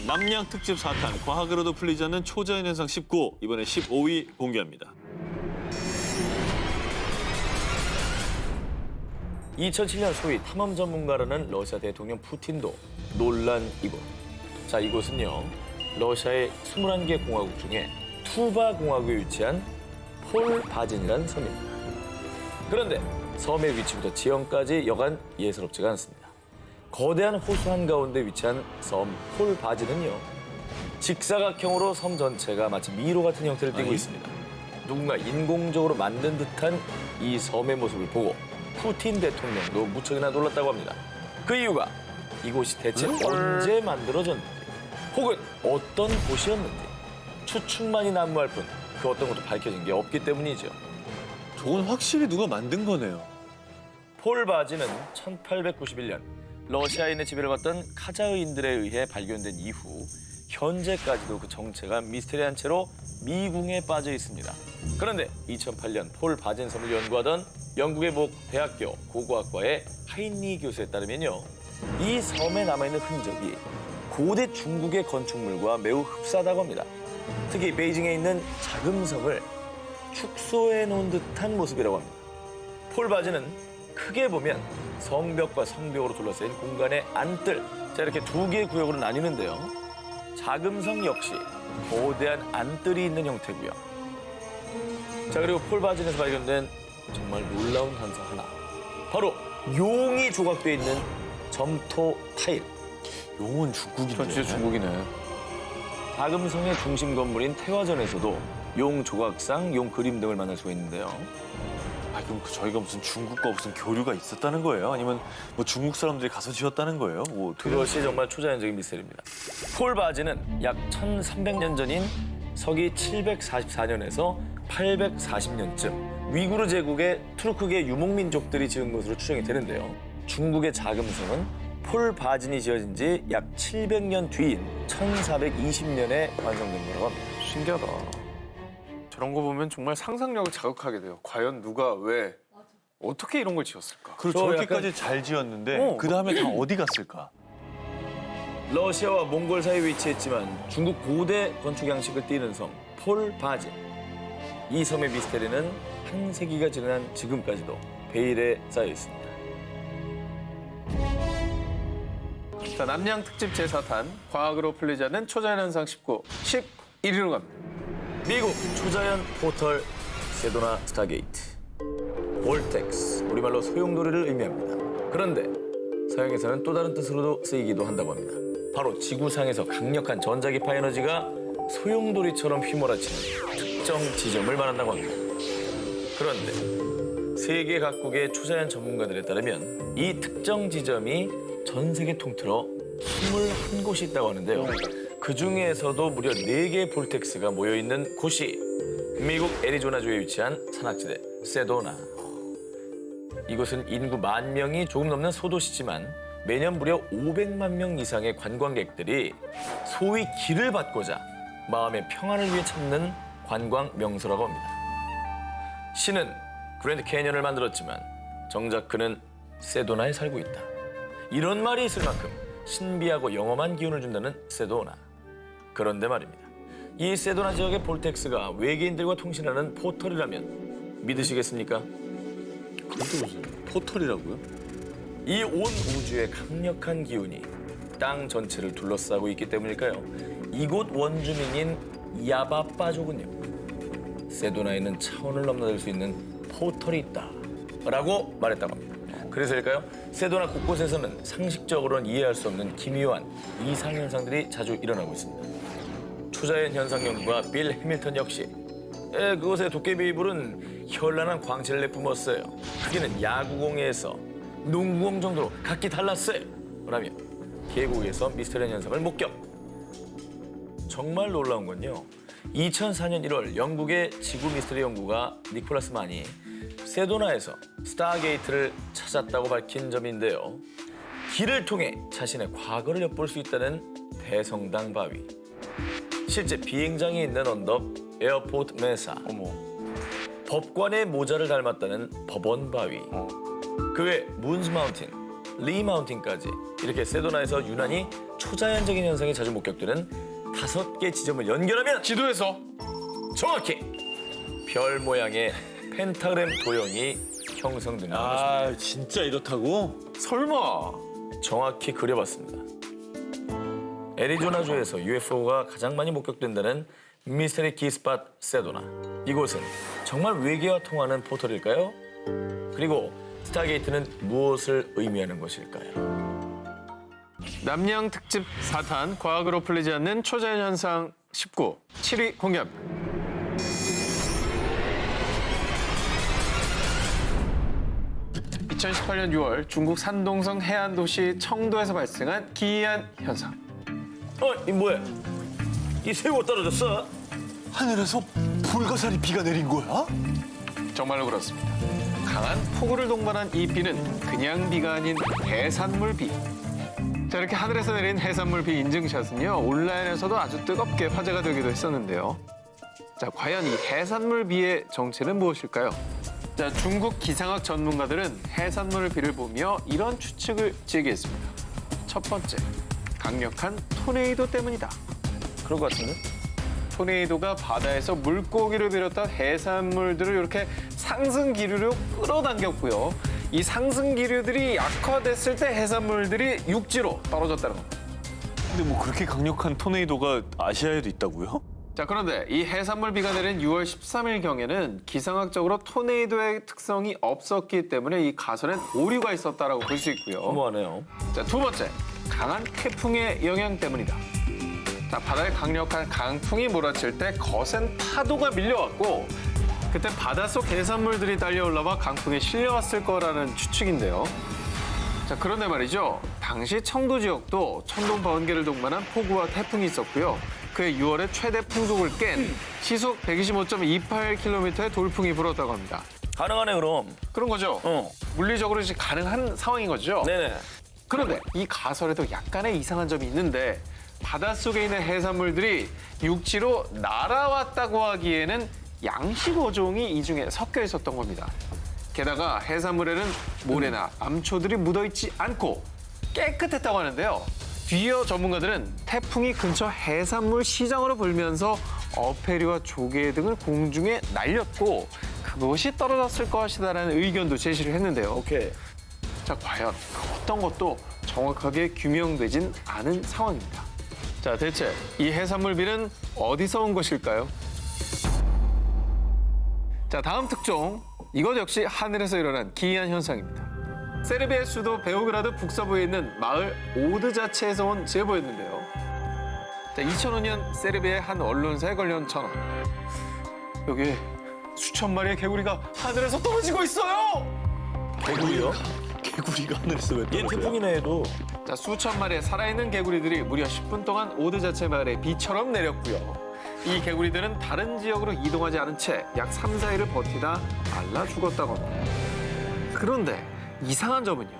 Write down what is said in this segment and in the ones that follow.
남양 특집 4탄 과학으로도 풀리지 않는 초자연 현상 19 이번에 15위 공개합니다. 2007년 소위 탐험 전문가라는 러시아 대통령 푸틴도 논란 이곳. 자, 이곳은요. 러시아의 21개 공화국 중에 투바 공화국에 위치한 폴바진이라는 섬입니다. 그런데 섬의 위치부터 지형까지 여간 예사롭지가 않습니다. 거대한 호수 한가운데 위치한 섬 폴바진은요. 직사각형으로 섬 전체가 마치 미로 같은 형태를 띠고 있습니다. 누군가 인공적으로 만든 듯한 이 섬의 모습을 보고 푸틴 대통령도 무척이나 놀랐다고 합니다. 그 이유가 이곳이 대체 언제 만들어졌는지 혹은 어떤 곳이었는지 추측만이 난무할 뿐 그 어떤 것도 밝혀진 게 없기 때문이죠. 저건 확실히 누가 만든 거네요. 폴바지는 1891년 러시아인의 지배를 받던 카자흐인들에 의해 발견된 이후 현재까지도 그 정체가 미스테리한 채로 미궁에 빠져 있습니다. 그런데 2008년 폴바진 섬을 연구하던 영국의 모 대학교 고고학과의 하인리 교수에 따르면요. 이 섬에 남아있는 흔적이 고대 중국의 건축물과 매우 흡사하다고 합니다. 특히 베이징에 있는 자금성을 축소해 놓은 듯한 모습이라고 합니다. 폴바지는 크게 보면 성벽과 성벽으로 둘러싸인 공간의 안뜰, 자 이렇게 두 개의 구역으로 나뉘는데요. 자금성 역시 거대한 안뜰이 있는 형태고요. 자 그리고 폴바진에서 발견된 정말 놀라운 현상 하나. 바로 용이 조각되어 있는 점토 타일. 용은 중국인데. 저 진짜 중국이네. 자금성의 중심 건물인 태화전에서도 용 조각상, 용 그림 등을 만날 수가 있는데요. 아, 그럼 저희가 무슨 중국과 무슨 교류가 있었다는 거예요? 아니면 뭐 중국 사람들이 가서 지었다는 거예요? 뭐 어떻게 그것이 정말 초자연적인 미스터리입니다. 폴바지는 약 1300년 전인 서기 744년에서 840년쯤 위구르 제국의 투르크계 유목민족들이 지은 것으로 추정이 되는데요. 중국의 자금성은 폴바진이 지어진 지 약 700년 뒤인 1420년에 완성된 거라고 합니다. 신기하다. 저런 거 보면 정말 상상력을 자극하게 돼요. 과연 누가 왜 어떻게 이런 걸 지었을까? 그리고 저 저렇게까지 잘 지었는데 그 다음에 다 어디 갔을까? 러시아와 몽골 사이에 위치했지만 중국 고대 건축 양식을 띠는 섬 폴바진. 이 섬의 미스테리는 한 세기가 지난 지금까지도 베일에 쌓여 있습니다. 자, 남양 특집 제4탄 과학으로 풀리지 않는 초자연 현상 19, 11위로 갑니다. 미국 초자연 포털 세도나 스타게이트. 볼텍스, 우리말로 소용돌이를 의미합니다. 그런데 서양에서는 또 다른 뜻으로도 쓰이기도 한다고 합니다. 바로 지구상에서 강력한 전자기파 에너지가 소용돌이처럼 휘몰아치는 특정 지점을 말한다고 합니다. 그런데 세계 각국의 초자연 전문가들에 따르면 이 특정 지점이 전 세계 통틀어 21곳이 있다고 하는데요. 그 중에서도 무려 4개의 볼텍스가 모여있는 곳이 미국 애리조나주에 위치한 산악지대 세도나. 이곳은 인구 10,000명이 조금 넘는 소도시지만 매년 무려 500만 명 이상의 관광객들이 소위 길을 받고자 마음의 평안을 위해 찾는 관광 명소라고 합니다. 신은 그랜드 캐년을 만들었지만 정작 그는 세도나에 살고 있다. 이런 말이 있을 만큼 신비하고 영험한 기운을 준다는 세도나. 그런데 말입니다. 이 세도나 지역의 볼텍스가 외계인들과 통신하는 포털이라면 믿으시겠습니까? 그것도 무슨 포털이라고요? 이 온 우주의 강력한 기운이 땅 전체를 둘러싸고 있기 때문일까요? 이곳 원주민인 야바빠족은요. 세도나에는 차원을 넘나들 수 있는 포털이 있다 라고 말했다고 합니다. 그래서일까요? 세도나 곳곳에서는 상식적으로는 이해할 수 없는 기묘한 이상현상들이 자주 일어나고 있습니다. 초자연 현상 연구가 빌 해밀턴 역시 그곳의 도깨비 이불은 현란한 광채를 내뿜었어요. 크기는 야구공에서 농구공 정도로 각기 달랐어요. 라며 계곡에서 미스터리한 현상을 목격. 정말 놀라운 건요. 2004년 1월 영국의 지구 미스터리 연구가 니콜라스 만이 세도나에서 스타게이트를 찾았다고 밝힌 점인데요. 길을 통해 자신의 과거를 엿볼 수 있다는 대성당 바위. 실제 비행장이 있는 언덕 에어포트 메사. 법관의 모자를 닮았다는 법원 바위. 그 외 문즈 마운틴, 리 마운틴까지 이렇게 세도나에서 유난히 초자연적인 현상이 자주 목격되는 5개 지점을 연결하면 지도에서 정확히 별 모양의 펜타그램 도형이 형성된다는 것입니다. 아 진짜 이렇다고? 설마 정확히 그려봤습니다. 애리조나주에서 UFO가 가장 많이 목격된다는 미스테리 키스팟 세도나. 이곳은 정말 외계와 통하는 포털일까요? 그리고 스타게이트는 무엇을 의미하는 것일까요? 남양 특집 4탄 과학으로 풀리지 않는 초자연 현상 19 7위 공개합니다. (2018년 6월) 중국 산동성 해안 도시 청도에서 발생한 기이한 현상. 이 뭐야? 이 새우가 떨어졌어? 하늘에서 불가사리 비가 내린 거야? 정말로 그렇습니다. 강한 폭우를 동반한 이 비는 그냥 비가 아닌 해산물 비. 자, 이렇게 하늘에서 내린 해산물 비 인증샷은요, 온라인에서도 아주 뜨겁게 화제가 되기도 했었는데요. 자, 과연 이 해산물 비의 정체는 무엇일까요? 자, 중국 기상학 전문가들은 해산물 비를 보며 이런 추측을 제기했습니다. 첫 번째, 강력한 토네이도 때문이다. 그럴 것 같은데? 토네이도가 바다에서 물고기를 비롯한 해산물들을 이렇게 상승 기류로 끌어당겼고요. 이 상승 기류들이 약화됐을 때 해산물들이 육지로 떨어졌다는 겁니다. 근데 뭐 그렇게 강력한 토네이도가 아시아에도 있다고요? 자, 그런데 이 해산물 비가 내린 6월 13일경에는 기상학적으로 토네이도의 특성이 없었기 때문에 이 가설엔 오류가 있었다라고 볼 수 있고요. 허무하네요. 자, 두 번째, 강한 태풍의 영향 때문이다. 자, 바다에 강력한 강풍이 몰아칠 때 거센 파도가 밀려왔고 그때 바닷속 해산물들이 딸려 올라와 강풍에 실려왔을 거라는 추측인데요. 자, 그런데 말이죠. 당시 청도 지역도 천둥 번개를 동반한 폭우와 태풍이 있었고요. 그해 6월에 최대 풍속을 깬 시속 125.28km의 돌풍이 불었다고 합니다. 가능하네 그럼. 그런 거죠. 물리적으로 이제 가능한 상황인 거죠. 네네. 그런데 이 가설에도 약간의 이상한 점이 있는데 바닷속에 있는 해산물들이 육지로 날아왔다고 하기에는 양식 어종이 이 중에 섞여 있었던 겁니다. 게다가 해산물에는 모래나 암초들이 묻어있지 않고 깨끗했다고 하는데요. 뒤이어 전문가들은 태풍이 근처 해산물 시장으로 불면서 어패류와 조개 등을 공중에 날렸고 그것이 떨어졌을 것이다라는 의견도 제시를 했는데요. 오케이. 자, 과연 어떤 것도 정확하게 규명되진 않은 상황입니다. 자, 대체 이 해산물 비는 어디서 온 것일까요? 자, 다음 특종. 이것 역시 하늘에서 일어난 기이한 현상입니다. 세르비아의 수도 베오그라드 북서부에 있는 마을 오드자체에서 온 제보였는데요. 자, 2005년 세르비아의 한 언론사에 걸려온 전화. 여기 수천 마리의 개구리가 하늘에서 떨어지고 있어요! 개구리요? 개구리가 하늘에서 왜 얘 떨어져요? 태풍이네 얘도. 자, 수천 마리의 살아있는 개구리들이 무려 10분 동안 오드자체 마을에 비처럼 내렸고요. 이 개구리들은 다른 지역으로 이동하지 않은 채 약 3, 4일을 버티다 말라 죽었다고 합니다. 그런데 이상한 점은요.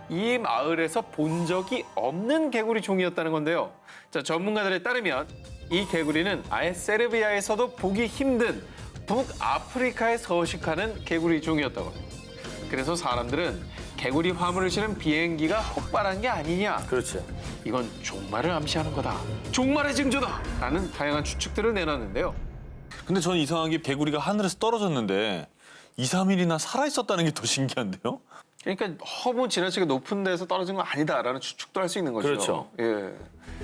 이 마을에서 본 적이 없는 개구리 종이었다는 건데요. 자, 전문가들에 따르면 이 개구리는 아예 세르비아에서도 보기 힘든 북아프리카에 서식하는 개구리 종이었다고 합니다. 그래서 사람들은 개구리 화물을 실은 비행기가 폭발한 게 아니냐. 그렇지. 이건 종말을 암시하는 거다. 종말의 징조다. 라는 다양한 추측들을 내놨는데요. 근데 저는 이상한 게 개구리가 하늘에서 떨어졌는데 2, 3일이나 살아있었다는 게 더 신기한데요? 그러니까 너무 지나치게 높은 데서 떨어진 건 아니다라는 추측도 할 수 있는 거죠. 그렇죠. 예.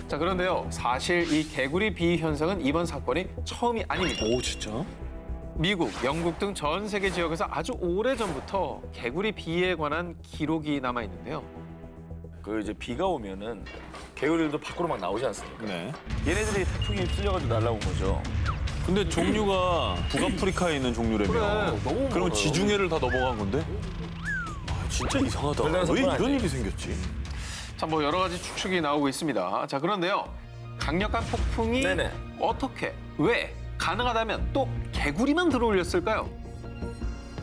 자, 그런데요. 사실 이 개구리 비 현상은 이번 사건이 처음이 아닙니다. 오 진짜? 미국, 영국 등 전 세계 지역에서 아주 오래전부터 개구리 비에 관한 기록이 남아 있는데요. 그 이제 비가 오면은 개구리들도 밖으로 막 나오지 않습니까? 네. 얘네들이 태풍에 휩쓸려가지고 날아온 거죠. 근데 종류가 북아프리카에 있는 종류라며. 그래, 너무 그러면 멀어요. 지중해를 다 넘어간 건데? 아, 진짜 이상하다. 별다른 왜 사건 이런 아니에요. 일이 생겼지? 참 뭐 여러 가지 추측이 나오고 있습니다. 자, 그런데요. 강력한 폭풍이 네네. 어떻게, 왜, 가능하다면 또 개구리만 들어올렸을까요?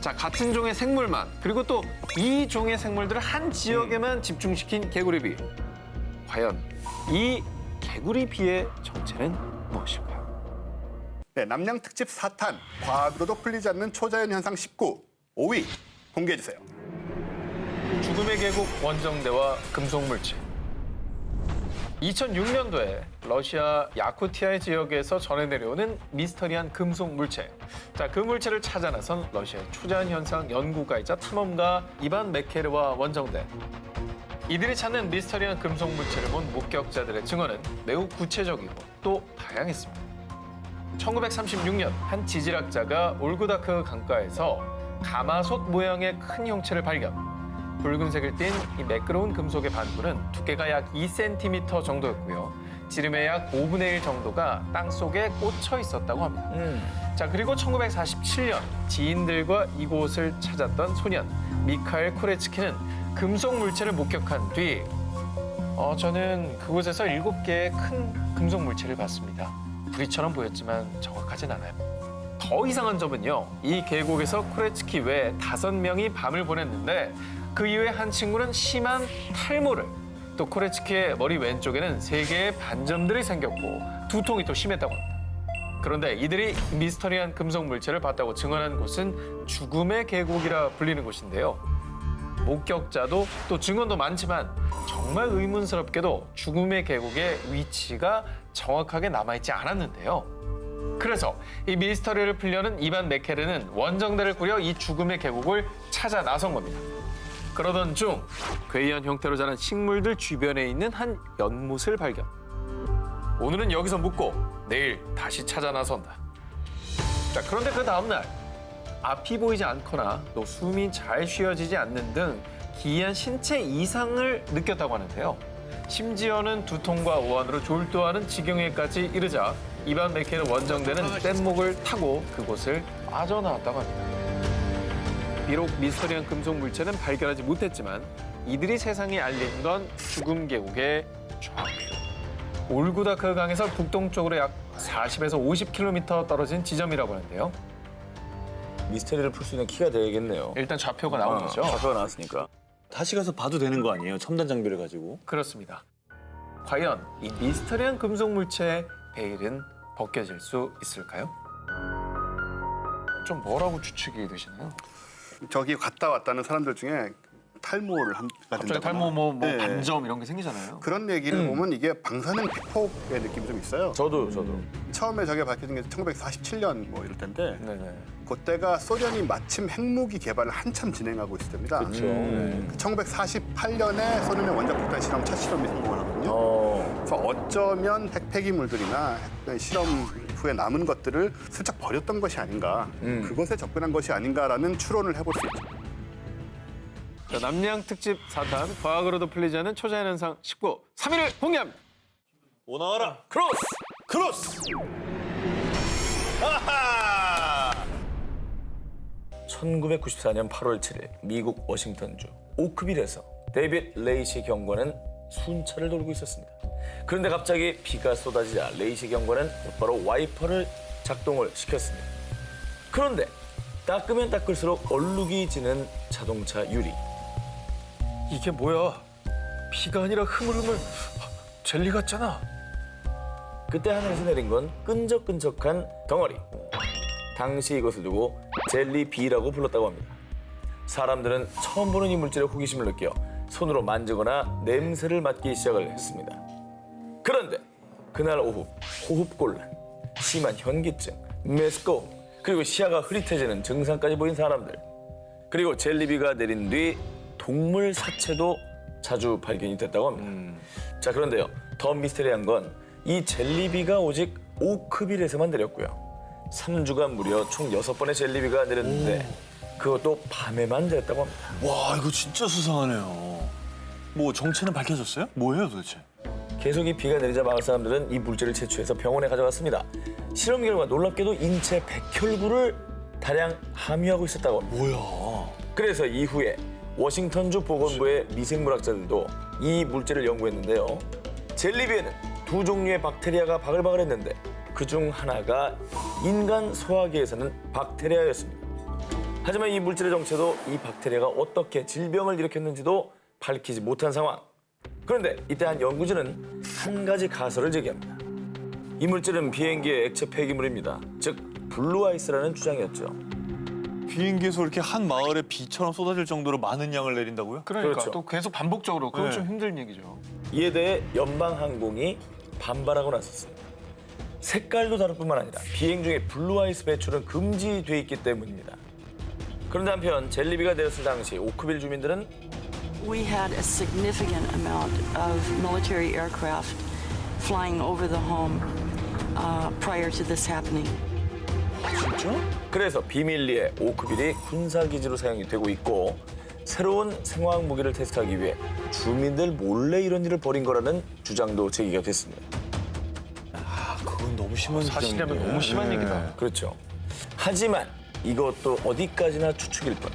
자, 같은 종의 생물만, 그리고 또 이 종의 생물들을 한 지역에만 집중시킨 개구리비. 과연 이 개구리비의 정체는 무엇일까요? 네, 남양 특집 4탄 과학으로도 풀리지 않는 초자연 현상 19 5위 공개해 주세요. 죽음의 계곡 원정대와 금속물질. 2006년도에 러시아 야쿠티아 지역에서 전해 내려오는 미스터리한 금속 물체. 자, 그 물체를 찾아 나선 러시아의 초자연 현상 연구가이자 탐험가 이반 메케르와 원정대. 이들이 찾는 미스터리한 금속 물체를 본 목격자들의 증언은 매우 구체적이고 또 다양했습니다. 1936년 한 지질학자가 올구다크 강가에서 가마솥 모양의 큰 형체를 발견. 붉은색을 띤 이 매끄러운 금속의 반구는 두께가 약 2cm 정도였고요. 지름의 약 5분의 1 정도가 땅 속에 꽂혀 있었다고 합니다. 자, 그리고 1947년 지인들과 이곳을 찾았던 소년 미카엘 코레츠키는 금속 물체를 목격한 뒤 저는 그곳에서 7개의 큰 금속 물체를 봤습니다. 부리처럼 보였지만 정확하진 않아요. 더 이상한 점은요. 이 계곡에서 코레츠키 외에 5명이 밤을 보냈는데 그 이후에 한 친구는 심한 탈모를, 또 코레츠키의 머리 왼쪽에는 3개의 반점들이 생겼고 두통이 또 심했다고 합니다. 그런데 이들이 미스터리한 금속 물체를 봤다고 증언한 곳은 죽음의 계곡이라 불리는 곳인데요. 목격자도 또 증언도 많지만 정말 의문스럽게도 죽음의 계곡의 위치가 정확하게 남아있지 않았는데요. 그래서 이 미스터리를 풀려는 이반 메케르는 원정대를 꾸려 이 죽음의 계곡을 찾아 나선 겁니다. 그러던 중 괴이한 형태로 자란 식물들 주변에 있는 한 연못을 발견. 오늘은 여기서 묵고 내일 다시 찾아 나선다. 자, 그런데 그 다음 날 앞이 보이지 않거나 또 숨이 잘 쉬어지지 않는 등 기이한 신체 이상을 느꼈다고 하는데요. 심지어는 두통과 오한으로 졸도하는 지경에까지 이르자 이반 메케르 원정대는 뗏목을 타고 그곳을 빠져나왔다고 합니다. 비록 미스터리한 금속 물체는 발견하지 못했지만 이들이 세상에 알린 건 죽음 계곡의 좌표. 올구다크 강에서 북동쪽으로 약 40에서 50km 떨어진 지점이라고 하는데요. 미스터리를 풀 수 있는 키가 되겠네요. 일단 좌표가 나온 거죠. 좌표가 나왔으니까. 다시 가서 봐도 되는 거 아니에요? 첨단 장비를 가지고. 그렇습니다. 과연 이 미스터리한 금속 물체의 베일은 벗겨질 수 있을까요? 좀 뭐라고 추측이 되시나요? 저기 갔다 왔다는 사람들 중에 탈모를 한가 갑자기 된다거나 탈모 뭐 네. 반점 이런 게 생기잖아요. 그런 얘기를 보면 이게 방사능 피폭의 느낌이 좀 있어요. 저도. 처음에 저게 밝혀진 게 1947년 뭐 이럴 텐데 네네. 그때가 소련이 마침 핵무기 개발을 한참 진행하고 있을 때입니다. 그렇죠. 1948년에 소련의 원자폭탄 실험 첫 실험이 성공을 하거든요. 그래서 어쩌면 핵 폐기물들이나 핵 실험 후에 남은 것들을 슬쩍 버렸던 것이 아닌가, 그것에 접근한 것이 아닌가라는 추론을 해볼 수 있죠. 자, 남양 특집 4탄 과학으로도 풀리지 않은 초자연 현상 19 3위를 공개합니다. 오나와라 크로스. 아하! 1994년 8월 7일 미국 워싱턴주 오크빌에서 데이빗 레이시 경관은 순찰을 돌고 있었습니다. 그런데 갑자기 비가 쏟아지자 레이시 경관은 곧바로 와이퍼를 작동을 시켰습니다. 그런데 닦으면 닦을수록 얼룩이 지는 자동차 유리. 이게 뭐야? 비가 아니라 흐물흐물 젤리 같잖아. 그때 하늘에서 내린 건 끈적끈적한 덩어리. 당시 이것을 두고 젤리비라고 불렀다고 합니다. 사람들은 처음 보는 이 물질에 호기심을 느껴 손으로 만지거나 냄새를 맡기 시작을 했습니다. 그런데 그날 오후 호흡곤란, 심한 현기증, 메스꺼움, 그리고 시야가 흐릿해지는 증상까지 보인 사람들. 그리고 젤리비가 내린 뒤 동물 사체도 자주 발견이 됐다고 합니다. 자, 그런데요. 더 미스테리한 건 이 젤리비가 오직 오크빌에서만 내렸고요. 3주간 무려 총 6번의 젤리비가 내렸는데 그것도 밤에만 내렸다고 합니다. 와, 이거 진짜 수상하네요. 뭐 정체는 밝혀졌어요? 뭐예요 도대체? 계속 이 비가 내리자 마을 사람들은 이 물질을 채취해서 병원에 가져갔습니다. 실험 결과 놀랍게도 인체 백혈구를 다량 함유하고 있었다고 합니다. 뭐야? 그래서 이후에 워싱턴주 보건부의 미생물학자들도 이 물질을 연구했는데요. 젤리비에는 2 종류의 박테리아가 바글바글했는데 그중 하나가 인간 소화기에서는 박테리아였습니다. 하지만 이 물질의 정체도 이 박테리아가 어떻게 질병을 일으켰는지도 밝히지 못한 상황. 그런데 이때 한 연구진은 한 가지 가설을 제기합니다. 이 물질은 비행기의 액체 폐기물입니다. 즉 블루아이스라는 주장이었죠. 비행기에서 이렇게 한 마을에 비처럼 쏟아질 정도로 많은 양을 내린다고요? 그러니까 그렇죠. 또 계속 반복적으로 그건 네. 좀 힘든 얘기죠. 이에 대해 연방항공이 반발하고 나섰어요. 색깔도 다를 뿐만 아니라 비행 중에 블루아이스 배출은 금지돼 있기 때문입니다. 그런데 한편 젤리비가 내렸을 당시 오크빌 주민들은 We had a significant amount of military aircraft flying over the home prior to this happening. 그래서 비밀리에 오크빌이 군사기지로 사용이 되고 있고 새로운 생화학 무기를 테스트하기 위해 주민들 몰래 이런 일을 벌인 거라는 주장도 제기가 됐습니다. 그건 너무 심한 사실이라면 주장인데. 너무 심한 얘기다. 그렇죠. 하지만 이것도 어디까지나 추측일 뿐.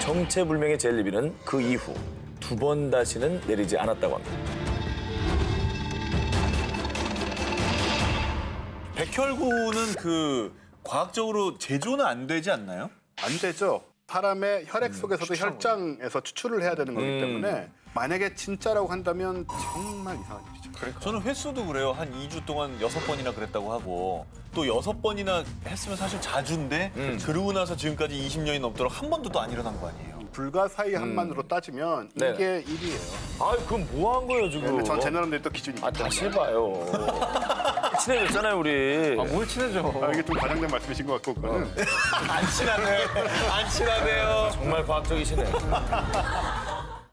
정체불명의 젤리비는 그 이후 2번 다시는 내리지 않았다고 합니다. 백혈구는 그 과학적으로 제조는 안 되지 않나요? 안 되죠. 사람의 혈액 속에서도 혈장에서 추출을 해야 되는 거기 때문에 만약에 진짜라고 한다면 정말 이상한 일이죠. 저는 횟수도 그래요. 한 2주 동안 6번이나 그랬다고 하고 또 6번이나 했으면 사실 자주인데 그러고 나서 지금까지 20년이 넘도록 한 번도 또 안 일어난 거 아니에요. 불가사의한만으로 따지면 네네. 이게 일이에요. 아, 그럼 뭐 한 거예요 지금? 근데 전 제 나름대로 또 기준이 있기 다시 때문에. 해봐요. 친해졌잖아요 우리. 뭘 친해져. 이게 좀 과장된 말씀이신 것 같고 그거는 안 친하네. 안 친하네요. 정말 과학적이시네.